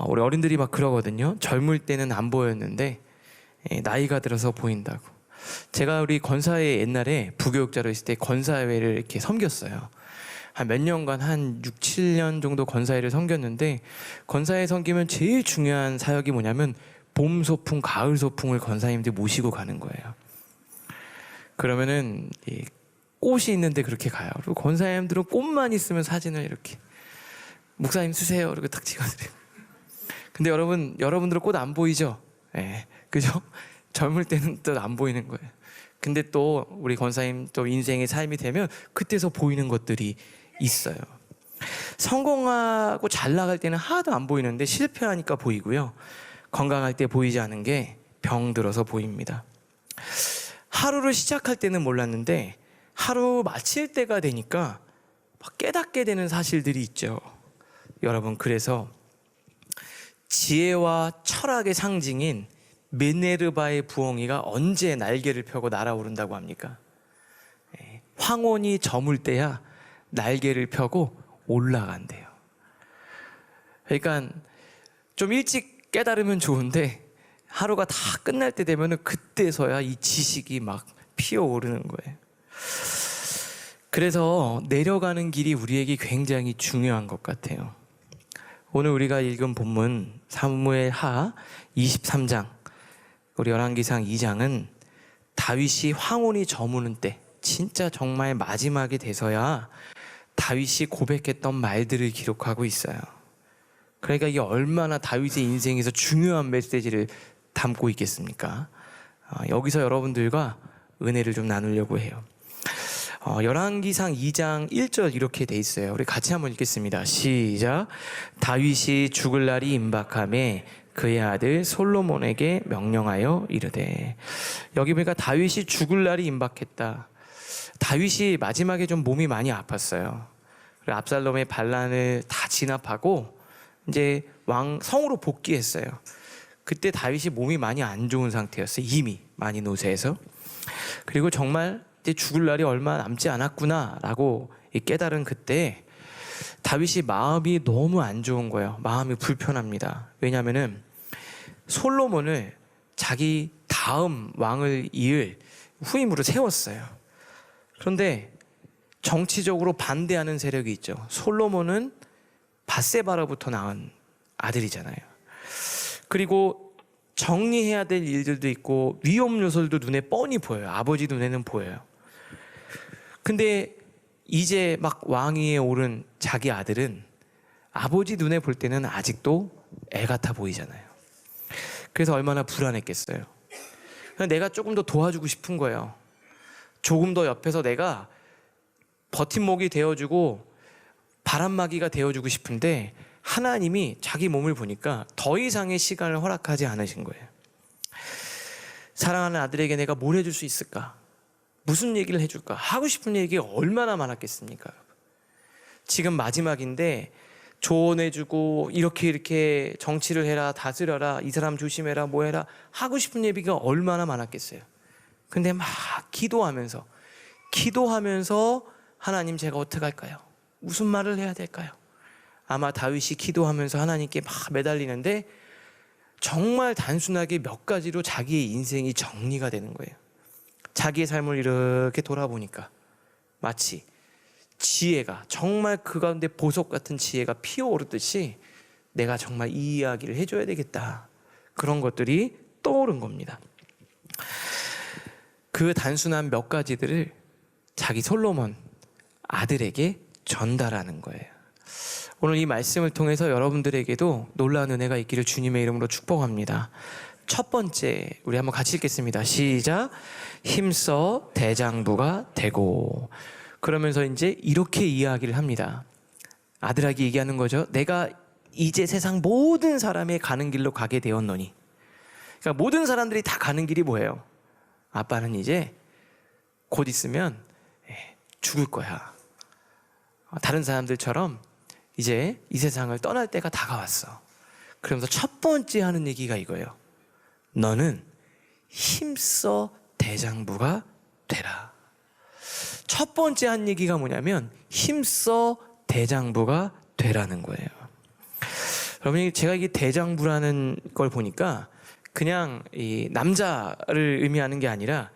우리 어른들이 막 그러거든요. 젊을 때는 안 보였는데 나이가 들어서 보인다고. 제가 우리 건사회 옛날에 부교육자로 있을 때 건사회를 이렇게 섬겼어요. 한 몇 년간 한 6, 7년 정도 건사회를 섬겼는데, 건사회 섬기면 제일 중요한 사역이 뭐냐면 봄 소풍, 가을 소풍을 건사님들 모시고 가는 거예요. 그러면은 꽃이 있는데 그렇게 가요. 그리고 건사님들은 꽃만 있으면 사진을 이렇게 목사님 쓰세요 이렇게 탁 찍어드려요. 근데 여러분들은 꽃 안 보이죠? 예, 그죠? 젊을 때는 또 안 보이는 거예요. 근데 또 우리 권사님 또 인생의 삶이 되면 그때서 보이는 것들이 있어요. 성공하고 잘 나갈 때는 하나도 안 보이는데 실패하니까 보이고요. 건강할 때 보이지 않은 게 병 들어서 보입니다. 하루를 시작할 때는 몰랐는데 하루 마칠 때가 되니까 막 깨닫게 되는 사실들이 있죠. 여러분, 그래서 지혜와 철학의 상징인 미네르바의 부엉이가 언제 날개를 펴고 날아오른다고 합니까? 황혼이 저물 때야 날개를 펴고 올라간대요. 그러니까 좀 일찍 깨달으면 좋은데 하루가 다 끝날 때 되면은 그때서야 이 지식이 막 피어오르는 거예요. 그래서 내려가는 길이 우리에게 굉장히 중요한 것 같아요. 오늘 우리가 읽은 본문 사무엘하 23장, 우리 열왕기상 2장은 다윗이 황혼이 저무는 때, 진짜 정말 마지막이 돼서야 다윗이 고백했던 말들을 기록하고 있어요. 그러니까 이게 얼마나 다윗의 인생에서 중요한 메시지를 담고 있겠습니까? 여기서 여러분들과 은혜를 좀 나누려고 해요. 열왕기상 2장 1절 이렇게 돼 있어요. 우리 같이 한번 읽겠습니다. 시작. 다윗이 죽을 날이 임박하매 그의 아들 솔로몬에게 명령하여 이르되. 여기 보니까 다윗이 죽을 날이 임박했다. 다윗이 마지막에 좀 몸이 많이 아팠어요. 압살롬의 반란을 다 진압하고 이제 성으로 복귀했어요. 그때 다윗이 몸이 많이 안 좋은 상태였어요. 이미 많이 노쇠해서. 그리고 정말 이제 죽을 날이 얼마 남지 않았구나라고 깨달은 그때 다윗이 마음이 너무 안 좋은 거예요. 마음이 불편합니다. 왜냐하면은 솔로몬을 자기 다음 왕을 이을 후임으로 세웠어요. 그런데 정치적으로 반대하는 세력이 있죠. 솔로몬은 밧세바로부터 낳은 아들이잖아요. 그리고 정리해야 될 일들도 있고 위험 요소들도 눈에 뻔히 보여요. 아버지 눈에는 보여요. 근데 이제 막 왕위에 오른 자기 아들은 아버지 눈에 볼 때는 아직도 애 같아 보이잖아요. 그래서 얼마나 불안했겠어요. 내가 조금 더 도와주고 싶은 거예요. 조금 더 옆에서 내가 버팀목이 되어주고 바람막이가 되어주고 싶은데 하나님이 자기 몸을 보니까 더 이상의 시간을 허락하지 않으신 거예요. 사랑하는 아들에게 내가 뭘 해줄 수 있을까? 무슨 얘기를 해줄까? 하고 싶은 얘기가 얼마나 많았겠습니까? 지금 마지막인데 조언해주고 이렇게 정치를 해라, 다스려라, 이 사람 조심해라, 뭐 해라 하고 싶은 얘기가 얼마나 많았겠어요. 근데 막 기도하면서 하나님 제가 어떻게 할까요? 무슨 말을 해야 될까요? 아마 다윗이 기도하면서 하나님께 막 매달리는데 정말 단순하게 몇 가지로 자기의 인생이 정리가 되는 거예요. 자기의 삶을 이렇게 돌아보니까 마치 지혜가 정말 그 가운데 보석 같은 지혜가 피어오르듯이 내가 정말 이 이야기를 해줘야 되겠다. 그런 것들이 떠오른 겁니다. 그 단순한 몇 가지들을 자기 솔로몬 아들에게 전달하는 거예요. 오늘 이 말씀을 통해서 여러분들에게도 놀라운 은혜가 있기를 주님의 이름으로 축복합니다. 첫 번째, 우리 한번 같이 읽겠습니다. 시작. 힘써 대장부가 되고. 그러면서 이제 이렇게 이야기를 합니다. 아들에게 얘기하는 거죠. 내가 이제 세상 모든 사람의 가는 길로 가게 되었노니. 그러니까 모든 사람들이 다 가는 길이 뭐예요? 아빠는 이제 곧 있으면 죽을 거야. 다른 사람들처럼 이제 이 세상을 떠날 때가 다가왔어. 그러면서 첫 번째 하는 얘기가 이거예요. 너는 힘써 대장부가 되라. 첫 번째 한 얘기가 뭐냐면 힘써 대장부가 되라는 거예요. 여러분이 제가 이게 대장부라는 걸 보니까 그냥 이 남자를 의미하는 게 아니라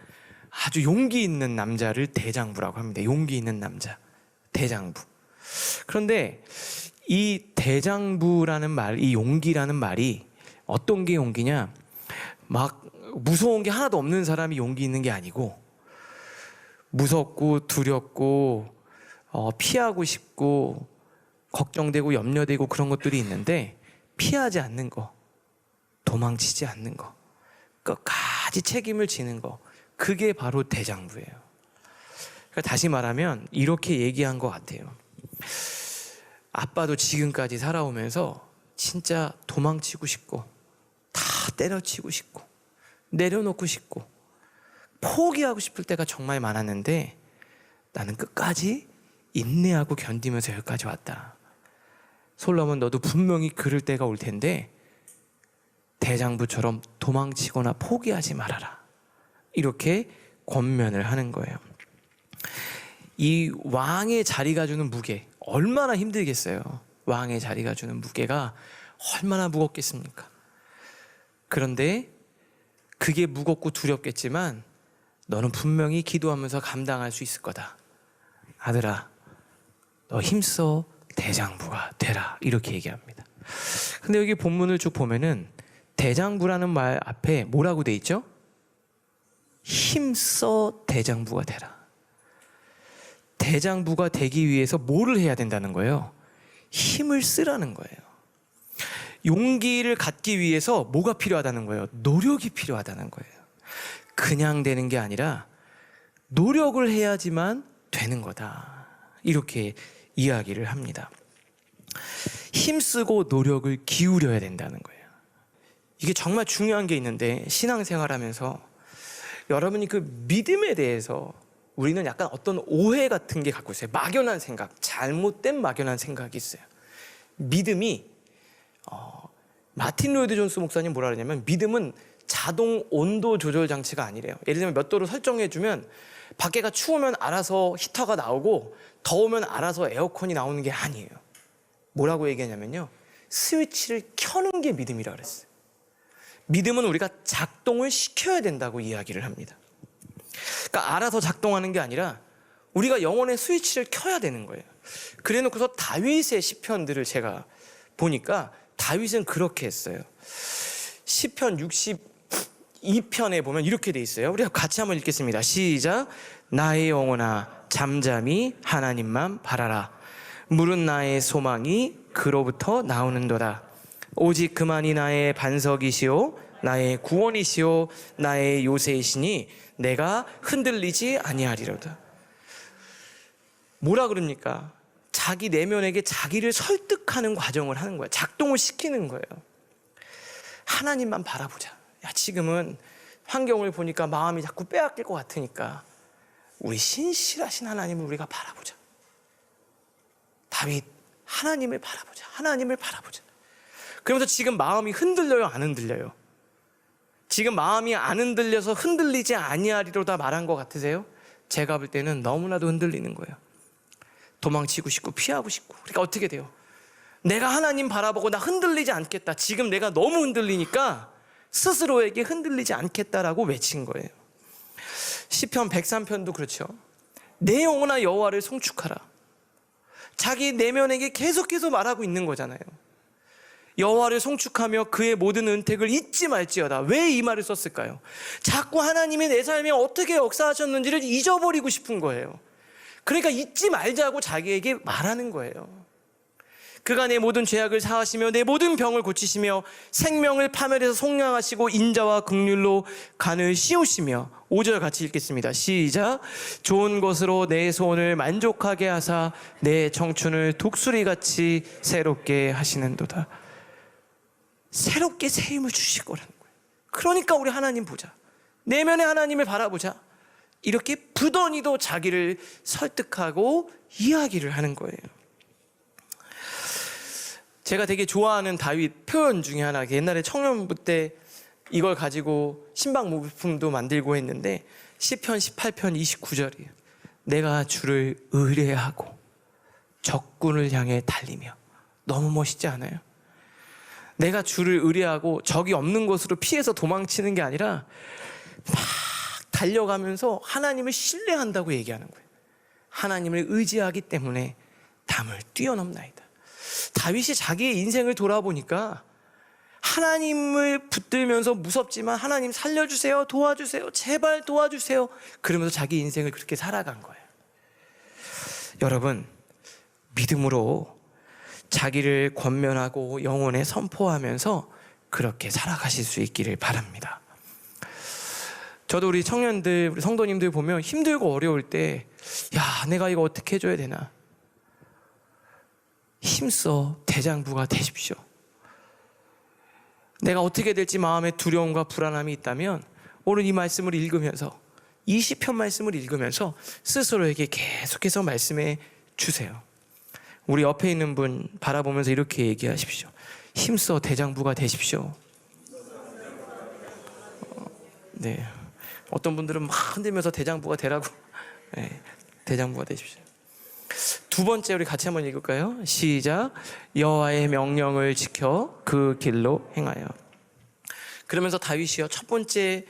아주 용기 있는 남자를 대장부라고 합니다. 용기 있는 남자, 대장부. 그런데 이 대장부라는 말, 이 용기라는 말이 어떤 게 용기냐? 막 무서운 게 하나도 없는 사람이 용기 있는 게 아니고, 무섭고 두렵고 피하고 싶고 걱정되고 염려되고 그런 것들이 있는데 피하지 않는 거, 도망치지 않는 거, 끝까지 책임을 지는 거, 그게 바로 대장부예요. 그러니까 다시 말하면 이렇게 얘기한 것 같아요. 아빠도 지금까지 살아오면서 진짜 도망치고 싶고 다 때려치고 싶고 내려놓고 싶고 포기하고 싶을 때가 정말 많았는데 나는 끝까지 인내하고 견디면서 여기까지 왔다. 솔로몬, 너도 분명히 그럴 때가 올 텐데 대장부처럼 도망치거나 포기하지 말아라. 이렇게 권면을 하는 거예요. 이 왕의 자리가 주는 무게, 얼마나 힘들겠어요. 왕의 자리가 주는 무게가 얼마나 무겁겠습니까? 그런데 그게 무겁고 두렵겠지만 너는 분명히 기도하면서 감당할 수 있을 거다. 아들아, 너 힘써 대장부가 되라. 이렇게 얘기합니다. 근데 여기 본문을 쭉 보면은 대장부라는 말 앞에 뭐라고 돼 있죠? 힘써 대장부가 되라. 대장부가 되기 위해서 뭐를 해야 된다는 거예요? 힘을 쓰라는 거예요. 용기를 갖기 위해서 뭐가 필요하다는 거예요? 노력이 필요하다는 거예요. 그냥 되는 게 아니라 노력을 해야지만 되는 거다. 이렇게 이야기를 합니다. 힘쓰고 노력을 기울여야 된다는 거예요. 이게 정말 중요한 게 있는데, 신앙생활하면서 여러분이 그 믿음에 대해서 우리는 약간 어떤 오해 같은 게 갖고 있어요. 막연한 생각, 잘못된 막연한 생각이 있어요. 믿음이 마틴 로이드 존스 목사님 뭐라 그러냐면, 믿음은 자동 온도 조절 장치가 아니래요. 예를 들면 몇 도로 설정해주면 밖에가 추우면 알아서 히터가 나오고 더우면 알아서 에어컨이 나오는 게 아니에요. 뭐라고 얘기하냐면요, 스위치를 켜는 게 믿음이라 그랬어요. 믿음은 우리가 작동을 시켜야 된다고 이야기를 합니다. 그러니까 알아서 작동하는 게 아니라 우리가 영혼의 스위치를 켜야 되는 거예요. 그래놓고서 다윗의 시편들을 제가 보니까 다윗은 그렇게 했어요. 시편 62편에 보면 이렇게 돼 있어요. 우리 같이 한번 읽겠습니다. 시작. 나의 영혼아 잠잠히 하나님만 바라라. 물은 나의 소망이 그로부터 나오는도다. 오직 그만이 나의 반석이시오 나의 구원이시오 나의 요새이시니 내가 흔들리지 아니하리로다. 뭐라 그럽니까? 자기 내면에게 자기를 설득하는 과정을 하는 거예요. 작동을 시키는 거예요. 하나님만 바라보자. 야, 지금은 환경을 보니까 마음이 자꾸 빼앗길 것 같으니까 우리 신실하신 하나님을 우리가 바라보자. 다윗, 하나님을 바라보자. 하나님을 바라보자. 그러면서 지금 마음이 흔들려요, 안 흔들려요? 지금 마음이 안 흔들려서 흔들리지 아니하리로다 말한 것 같으세요? 제가 볼 때는 너무나도 흔들리는 거예요. 도망치고 싶고 피하고 싶고. 그러니까 어떻게 돼요? 내가 하나님 바라보고 나 흔들리지 않겠다. 지금 내가 너무 흔들리니까 스스로에게 흔들리지 않겠다라고 외친 거예요. 시편 103편도 그렇죠. 내 영혼아 여호와를 송축하라. 자기 내면에게 계속해서 말하고 있는 거잖아요. 여호와를 송축하며 그의 모든 은택을 잊지 말지어다. 왜 이 말을 썼을까요? 자꾸 하나님이 내 삶에 어떻게 역사하셨는지를 잊어버리고 싶은 거예요. 그러니까 잊지 말자고 자기에게 말하는 거예요. 그가 내 모든 죄악을 사하시며 내 모든 병을 고치시며 생명을 파멸해서 속량하시고 인자와 긍휼로 간을 씌우시며. 5절 같이 읽겠습니다. 시작. 좋은 것으로 내 소원을 만족하게 하사 내 청춘을 독수리같이 새롭게 하시는도다. 새롭게 새 힘을 주실 거라는 거예요. 그러니까 우리 하나님 보자. 내면의 하나님을 바라보자. 이렇게 부던히도 자기를 설득하고 이야기를 하는 거예요. 제가 되게 좋아하는 다윗 표현 중에 하나, 옛날에 청년부 때 이걸 가지고 신방 모품도 만들고 했는데 시편 18편 29절이에요. 내가 주를 의뢰하고 적군을 향해 달리며. 너무 멋있지 않아요? 내가 주를 의뢰하고 적이 없는 곳으로 피해서 도망치는 게 아니라 막 달려가면서 하나님을 신뢰한다고 얘기하는 거예요. 하나님을 의지하기 때문에 담을 뛰어넘나이다. 다윗이 자기의 인생을 돌아보니까 하나님을 붙들면서 무섭지만 하나님 살려주세요, 도와주세요, 제발 도와주세요, 그러면서 자기 인생을 그렇게 살아간 거예요. 여러분, 믿음으로 자기를 권면하고 영혼에 선포하면서 그렇게 살아가실 수 있기를 바랍니다. 저도 우리 청년들, 우리 성도님들 보면 힘들고 어려울 때, 야, 내가 이거 어떻게 해줘야 되나? 힘써 대장부가 되십시오. 내가 어떻게 될지 마음에 두려움과 불안함이 있다면 오늘 이 말씀을 읽으면서, 이 시편 말씀을 읽으면서 스스로에게 계속해서 말씀해 주세요. 우리 옆에 있는 분 바라보면서 이렇게 얘기하십시오. 힘써 대장부가 되십시오. 네. 어떤 분들은 막 흔들면서 대장부가 되라고. 네. 대장부가 되십시오. 두 번째 우리 같이 한번 읽을까요? 시작. 여호와의 명령을 지켜 그 길로 행하여. 그러면서 다윗이요, 첫 번째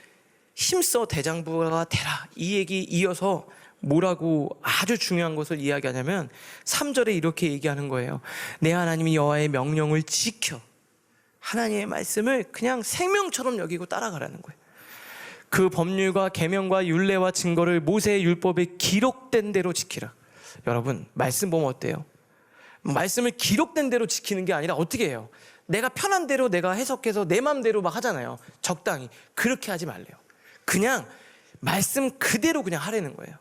힘써 대장부가 되라, 이 얘기 이어서 뭐라고 아주 중요한 것을 이야기하냐면 3절에 이렇게 얘기하는 거예요. 내 하나님이 여호와의 명령을 지켜. 하나님의 말씀을 그냥 생명처럼 여기고 따라가라는 거예요. 그 법률과 계명과 율례와 증거를 모세의 율법에 기록된 대로 지키라. 여러분, 말씀 보면 어때요? 말씀을 기록된 대로 지키는 게 아니라 어떻게 해요? 내가 편한 대로 내가 해석해서 내 맘대로 막 하잖아요. 적당히. 그렇게 하지 말래요. 그냥 말씀 그대로 그냥 하라는 거예요.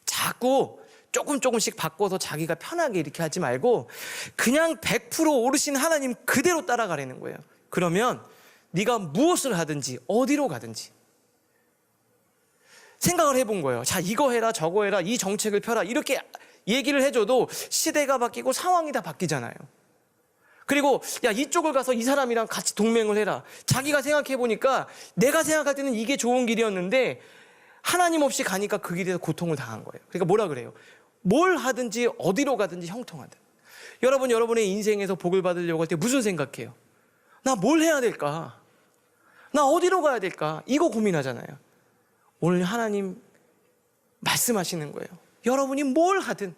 자꾸 조금씩 바꿔서 자기가 편하게 이렇게 하지 말고 그냥 100% 오르신 하나님 그대로 따라가라는 거예요. 그러면 네가 무엇을 하든지 어디로 가든지 생각을 해본 거예요. 자, 이거 해라 저거 해라 이 정책을 펴라 이렇게 얘기를 해줘도 시대가 바뀌고 상황이 다 바뀌잖아요. 그리고 야, 이쪽을 가서 이 사람이랑 같이 동맹을 해라. 자기가 생각해보니까 내가 생각할 때는 이게 좋은 길이었는데 하나님 없이 가니까 그 길에서 고통을 당한 거예요. 그러니까 뭐라 그래요? 뭘 하든지 어디로 가든지 형통하다. 여러분, 여러분의 인생에서 복을 받으려고 할 때 무슨 생각해요? 나 뭘 해야 될까? 나 어디로 가야 될까? 이거 고민하잖아요. 오늘 하나님 말씀하시는 거예요. 여러분이 뭘 하든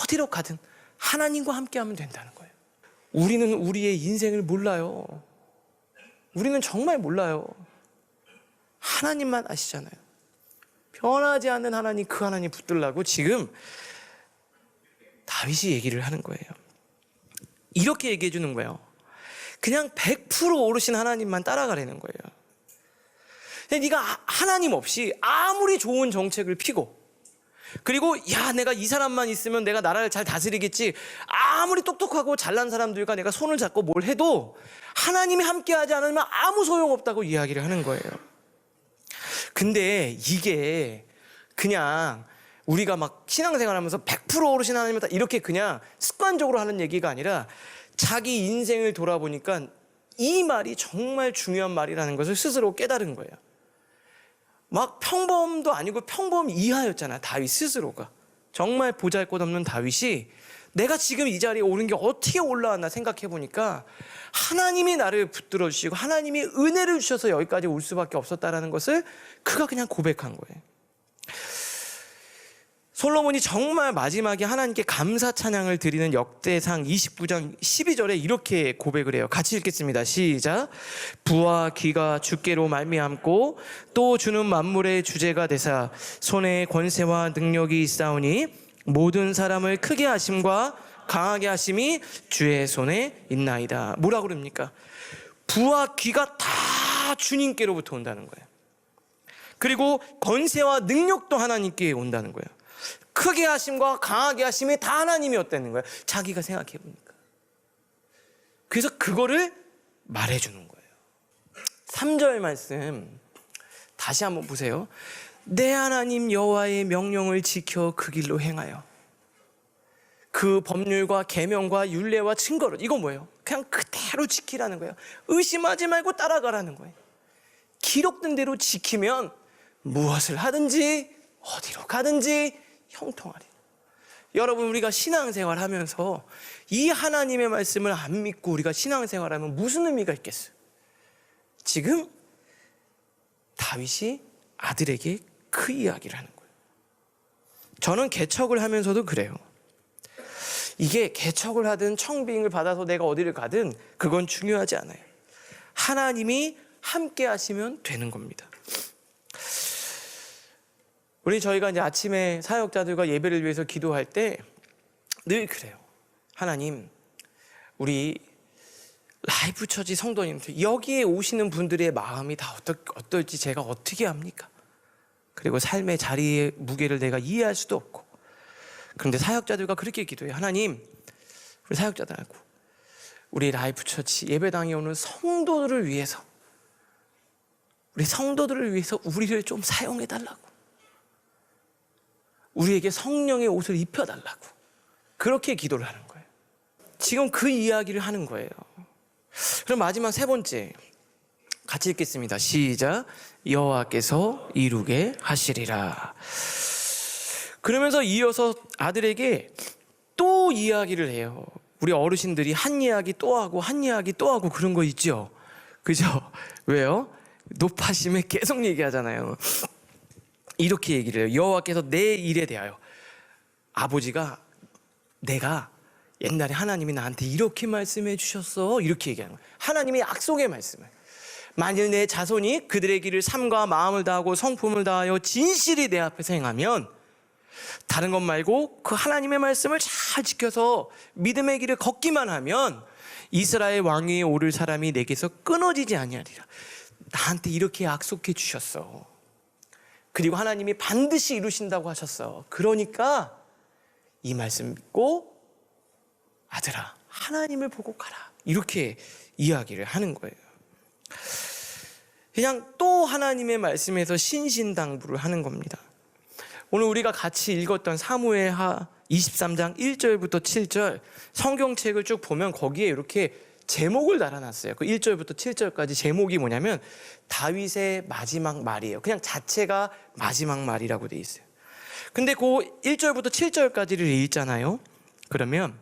어디로 가든 하나님과 함께 하면 된다는 거예요. 우리는 우리의 인생을 몰라요. 우리는 정말 몰라요. 하나님만 아시잖아요. 변하지 않는 하나님, 그 하나님 붙들라고 지금 다윗이 얘기를 하는 거예요. 이렇게 얘기해 주는 거예요. 그냥 100% 오르신 하나님만 따라가라는 거예요. 네가 하나님 없이 아무리 좋은 정책을 피고, 그리고 야, 내가 이 사람만 있으면 내가 나라를 잘 다스리겠지, 아무리 똑똑하고 잘난 사람들과 내가 손을 잡고 뭘 해도 하나님이 함께하지 않으면 아무 소용없다고 이야기를 하는 거예요. 근데 이게 그냥 우리가 막 신앙생활하면서 100% 오르신 하나님이다 이렇게 그냥 습관적으로 하는 얘기가 아니라 자기 인생을 돌아보니까 이 말이 정말 중요한 말이라는 것을 스스로 깨달은 거예요. 막 평범도 아니고 평범 이하였잖아요. 다윗 스스로가. 정말 보잘것없는 다윗이 내가 지금 이 자리에 오른 게 어떻게 올라왔나 생각해 보니까 하나님이 나를 붙들어 주시고 하나님이 은혜를 주셔서 여기까지 올 수밖에 없었다라는 것을 그가 그냥 고백한 거예요. 솔로몬이 정말 마지막에 하나님께 감사 찬양을 드리는 역대상 29장 12절에 이렇게 고백을 해요. 같이 읽겠습니다. 시작. 부와 귀가 주께로 말미암고 또 주는 만물의 주제가 되사 손에 권세와 능력이 있사오니 모든 사람을 크게 하심과 강하게 하심이 주의 손에 있나이다. 뭐라고 그럽니까? 부와 귀가 다 주님께로부터 온다는 거예요. 그리고 권세와 능력도 하나님께 온다는 거예요. 크게 하심과 강하게 하심이 다 하나님이었다는 거예요. 자기가 생각해 보니까. 그래서 그거를 말해주는 거예요. 3절 말씀 다시 한번 보세요. 내 하나님 여호와의 명령을 지켜 그 길로 행하여. 그 법률과 계명과 율례와 증거를, 이거 뭐예요? 그냥 그대로 지키라는 거예요. 의심하지 말고 따라가라는 거예요. 기록된 대로 지키면 무엇을 하든지 어디로 가든지 형통하리. 여러분, 우리가 신앙생활 하면서 이 하나님의 말씀을 안 믿고 우리가 신앙생활하면 무슨 의미가 있겠어요? 지금 다윗이 아들에게 그 이야기를 하는 거예요. 저는 개척을 하면서도 그래요. 이게 개척을 하든 청빙을 받아서 내가 어디를 가든 그건 중요하지 않아요. 하나님이 함께 하시면 되는 겁니다. 저희가 이제 아침에 사역자들과 예배를 위해서 기도할 때 늘 그래요. 하나님, 우리 라이프 처치 성도님들, 여기에 오시는 분들의 마음이 다 어떨지 제가 어떻게 합니까? 그리고 삶의 자리의 무게를 내가 이해할 수도 없고. 그런데 사역자들과 그렇게 기도해요. 하나님, 우리 사역자들하고 우리 라이프 처치 예배당에 오는 성도들을 위해서, 우리 성도들을 위해서 우리를 좀 사용해 달라고, 우리에게 성령의 옷을 입혀달라고, 그렇게 기도를 하는 거예요. 지금 그 이야기를 하는 거예요. 그럼 마지막 세 번째 같이 읽겠습니다. 시작. 여호와께서 이루게 하시리라. 그러면서 이어서 아들에게 또 이야기를 해요. 우리 어르신들이 한 이야기 또 하고 한 이야기 또 하고 그런 거 있죠? 그죠? 왜요? 높아심에 계속 얘기하잖아요. 이렇게 얘기를 해요. 여호와께서 내 일에 대하여, 아버지가, 내가 옛날에 하나님이 나한테 이렇게 말씀해 주셨어, 이렇게 얘기하는 거예요. 하나님의 약속의 말씀을, 만일 내 자손이 그들의 길을 삶과 마음을 다하고 성품을 다하여 진실이 내 앞에서 행하면, 다른 것 말고 그 하나님의 말씀을 잘 지켜서 믿음의 길을 걷기만 하면 이스라엘 왕위에 오를 사람이 내게서 끊어지지 아니하리라. 나한테 이렇게 약속해 주셨어. 그리고 하나님이 반드시 이루신다고 하셨어. 그러니까 이 말씀 믿고 아들아, 하나님을 보고 가라, 이렇게 이야기를 하는 거예요. 그냥 또 하나님의 말씀에서 신신당부를 하는 겁니다. 오늘 우리가 같이 읽었던 사무엘하 23장 1절부터 7절 성경책을 쭉 보면 거기에 이렇게 제목을 달아놨어요. 그 1절부터 7절까지 제목이 뭐냐면 다윗의 마지막 말이에요. 그냥 자체가 마지막 말이라고 돼 있어요. 근데 그 1절부터 7절까지를 읽잖아요. 그러면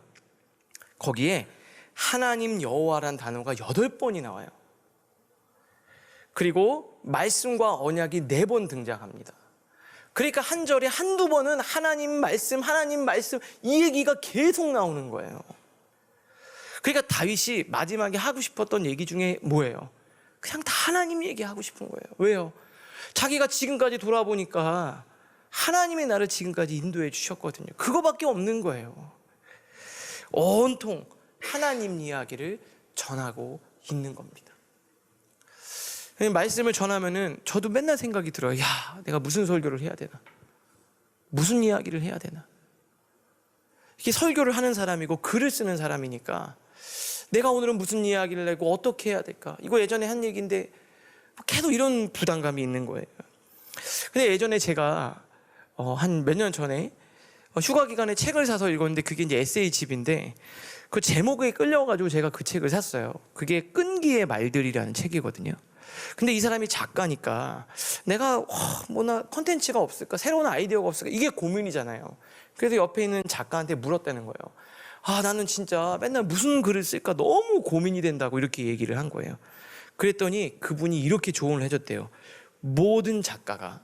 거기에 하나님 여호와란 단어가 8번이 나와요. 그리고 말씀과 언약이 4번 등장합니다. 그러니까 한 절에 한두 번은 하나님 말씀 이 얘기가 계속 나오는 거예요. 그러니까 다윗이 마지막에 하고 싶었던 얘기 중에 뭐예요? 그냥 다 하나님 얘기하고 싶은 거예요. 왜요? 자기가 지금까지 돌아보니까 하나님의 나를 지금까지 인도해 주셨거든요. 그거밖에 없는 거예요. 온통 하나님 이야기를 전하고 있는 겁니다. 말씀을 전하면은 저도 맨날 생각이 들어요. 야, 내가 무슨 설교를 해야 되나? 무슨 이야기를 해야 되나? 이게 설교를 하는 사람이고 글을 쓰는 사람이니까 내가 오늘은 무슨 이야기를 내고 어떻게 해야 될까? 이거 예전에 한 얘기인데 계속 이런 부담감이 있는 거예요. 근데 예전에 제가 한 몇 년 전에 휴가 기간에 책을 사서 읽었는데 그게 이제 에세이집인데 그 제목에 끌려가지고 제가 그 책을 샀어요. 그게 끈기의 말들이라는 책이거든요. 근데 이 사람이 작가니까 내가 뭐나 컨텐츠가 없을까? 새로운 아이디어가 없을까? 이게 고민이잖아요. 그래서 옆에 있는 작가한테 물었다는 거예요. 아, 나는 진짜 맨날 무슨 글을 쓸까 너무 고민이 된다고 이렇게 얘기를 한 거예요. 그랬더니 그분이 이렇게 조언을 해줬대요. 모든 작가가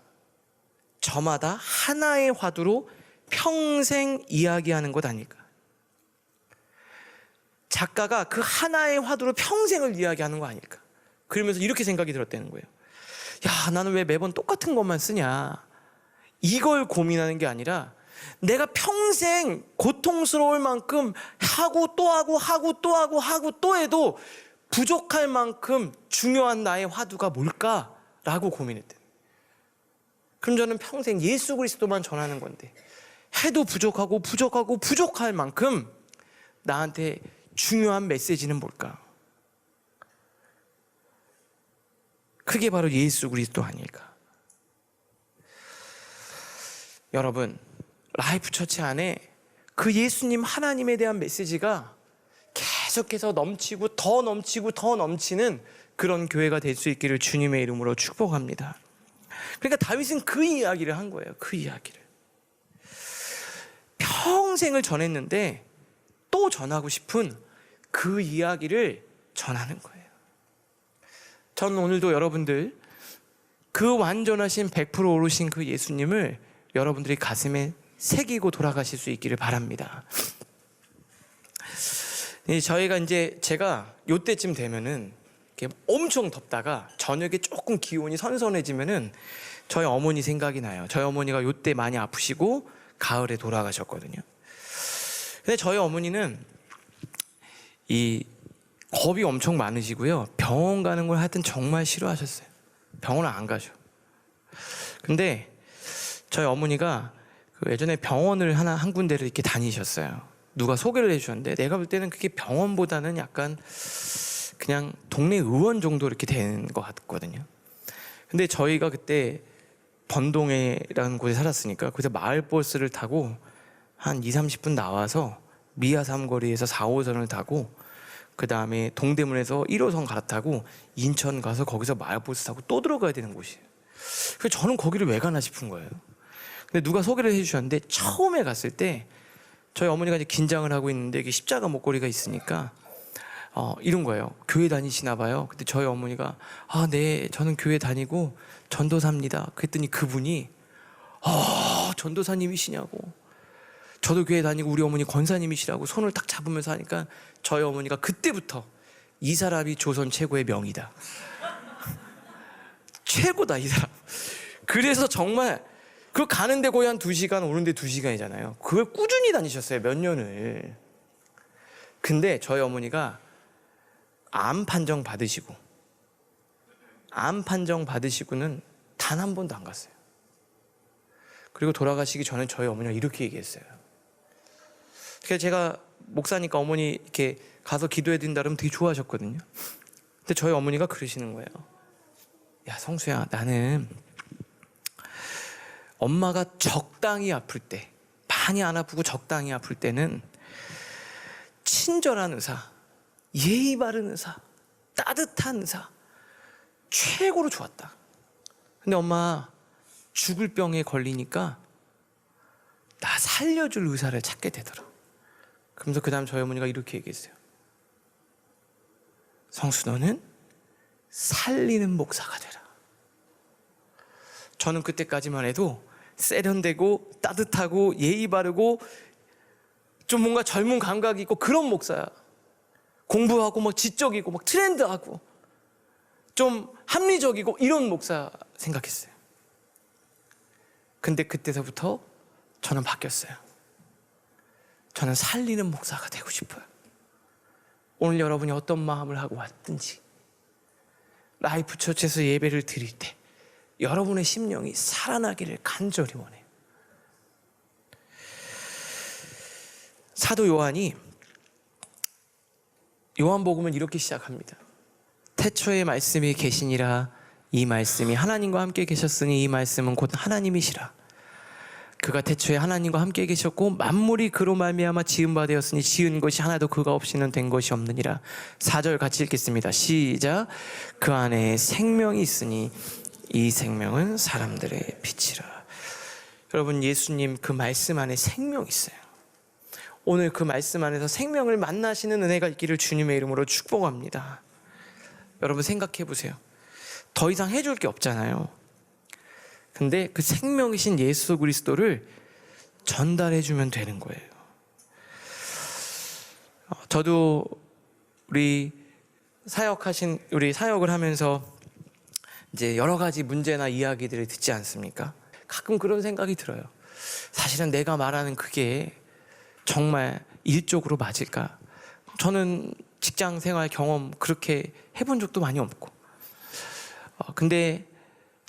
저마다 하나의 화두로 평생 이야기하는 것 아닐까? 작가가 그 하나의 화두로 평생을 이야기하는 거 아닐까? 그러면서 이렇게 생각이 들었다는 거예요. 야, 나는 왜 매번 똑같은 것만 쓰냐? 이걸 고민하는 게 아니라 내가 평생 고통스러울 만큼 하고 또 하고 하고 또 하고 하고 또 해도 부족할 만큼 중요한 나의 화두가 뭘까라고 고민했대요. 그럼 저는 평생 예수 그리스도만 전하는 건데 해도 부족하고 부족하고 부족할 만큼 나한테 중요한 메시지는 뭘까? 그게 바로 예수 그리스도 아닐까? 여러분, 라이프 처치 안에 그 예수님 하나님에 대한 메시지가 계속해서 넘치고 더 넘치고 더 넘치는 그런 교회가 될 수 있기를 주님의 이름으로 축복합니다. 그러니까 다윗은 그 이야기를 한 거예요. 그 이야기를 평생을 전했는데 또 전하고 싶은 그 이야기를 전하는 거예요. 저는 오늘도 여러분들 그 완전하신 100% 오르신 그 예수님을 여러분들이 가슴에 새기고 돌아가실 수 있기를 바랍니다. 저희가 제가 요때쯤 되면은 이렇게 엄청 덥다가 저녁에 조금 기온이 선선해지면은 저희 어머니 생각이 나요. 저희 어머니가 요때 많이 아프시고 가을에 돌아가셨거든요. 근데 저희 어머니는 이 겁이 엄청 많으시고요. 병원 가는 걸 하여튼 정말 싫어하셨어요. 병원을 안 가죠. 근데 저희 어머니가 예전에 병원을 한 군데를 이렇게 다니셨어요. 누가 소개를 해주셨는데 내가 볼 때는 그게 병원보다는 약간 그냥 동네 의원 정도 이렇게 되는 것 같거든요. 근데 저희가 그때 번동에라는 곳에 살았으니까 거기서 마을버스를 타고 한 20-30분 나와서 미아 삼거리에서 4호선을 타고 그 다음에 동대문에서 1호선 갈아타고 인천 가서 거기서 마을버스 타고 또 들어가야 되는 곳이에요. 그래서 저는 거기를 왜 가나 싶은 거예요. 근데 누가 소개를 해주셨는데 처음에 갔을 때 저희 어머니가 긴장을 하고 있는데 이게 십자가 목걸이가 있으니까 이런 거예요. 교회 다니시나 봐요. 근데 저희 어머니가 네, 저는 교회 다니고 전도사입니다. 그랬더니 그분이 전도사님이시냐고, 저도 교회 다니고 우리 어머니 권사님이시라고 손을 딱 잡으면서 하니까 저희 어머니가 그때부터 이 사람이 조선 최고의 명이다. 최고다 이 사람. 그래서 정말 그 가는데 거의 한 2시간 오는데 2시간이잖아요. 그걸 꾸준히 다니셨어요, 몇 년을. 근데 저희 어머니가 암 판정 받으시고는 단 한 번도 안 갔어요. 그리고 돌아가시기 전에 저희 어머니가 이렇게 얘기했어요. 그래서 제가 목사니까 어머니 이렇게 가서 기도해 드린다 그러면 되게 좋아하셨거든요. 근데 저희 어머니가 그러시는 거예요. 야, 성수야, 나는 엄마가 적당히 아플 때, 많이 안 아프고 적당히 아플 때는 친절한 의사, 예의 바른 의사, 따뜻한 의사, 최고로 좋았다. 근데 엄마 죽을 병에 걸리니까 나 살려줄 의사를 찾게 되더라. 그러면서 그 다음 저희 어머니가 이렇게 얘기했어요. 성수, 너는 살리는 목사가 되라. 저는 그때까지만 해도 세련되고 따뜻하고 예의 바르고 좀 뭔가 젊은 감각이 있고 그런 목사야. 공부하고 막 지적이고 막 트렌드하고 좀 합리적이고 이런 목사 생각했어요. 근데 그때서부터 저는 바뀌었어요. 저는 살리는 목사가 되고 싶어요. 오늘 여러분이 어떤 마음을 하고 왔든지 라이프 처치에서 예배를 드릴 때 여러분의 심령이 살아나기를 간절히 원해요. 사도 요한이 요한복음은 이렇게 시작합니다. 태초에 말씀이 계시니라. 이 말씀이 하나님과 함께 계셨으니 이 말씀은 곧 하나님이시라. 그가 태초에 하나님과 함께 계셨고 만물이 그로 말미암아 지은 바 되었으니 지은 것이 하나도 그가 없이는 된 것이 없느니라. 4절 같이 읽겠습니다. 시작. 그 안에 생명이 있으니 이 생명은 사람들의 빛이라. 여러분, 예수님 그 말씀 안에 생명이 있어요. 오늘 그 말씀 안에서 생명을 만나시는 은혜가 있기를 주님의 이름으로 축복합니다. 여러분 생각해 보세요. 더 이상 해줄 게 없잖아요. 근데 그 생명이신 예수 그리스도를 전달해 주면 되는 거예요. 저도 우리 사역을 하면서 이제 여러 가지 문제나 이야기들을 듣지 않습니까? 가끔 그런 생각이 들어요. 사실은 내가 말하는 그게 정말 일적으로 맞을까? 저는 직장 생활 경험 그렇게 해본 적도 많이 없고, 근데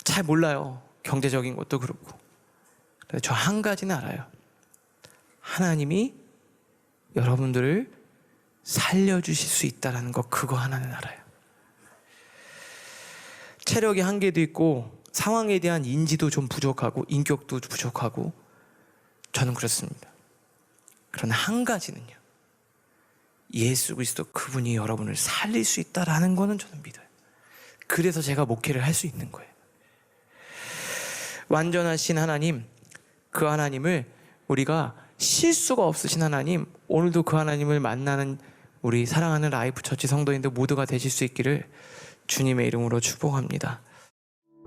잘 몰라요. 경제적인 것도 그렇고. 저 한 가지는 알아요. 하나님이 여러분들을 살려주실 수 있다는 거, 그거 하나는 알아요. 체력의 한계도 있고 상황에 대한 인지도 좀 부족하고 인격도 부족하고 저는 그렇습니다. 그러나 한 가지는요, 예수 그리스도 그분이 여러분을 살릴 수 있다라는 거는 저는 믿어요. 그래서 제가 목회를 할 수 있는 거예요. 완전하신 하나님, 그 하나님을 우리가 실수가 없으신 하나님, 오늘도 그 하나님을 만나는 우리 사랑하는 라이프 처치 성도인들 모두가 되실 수 있기를 주님의 이름으로 축복합니다.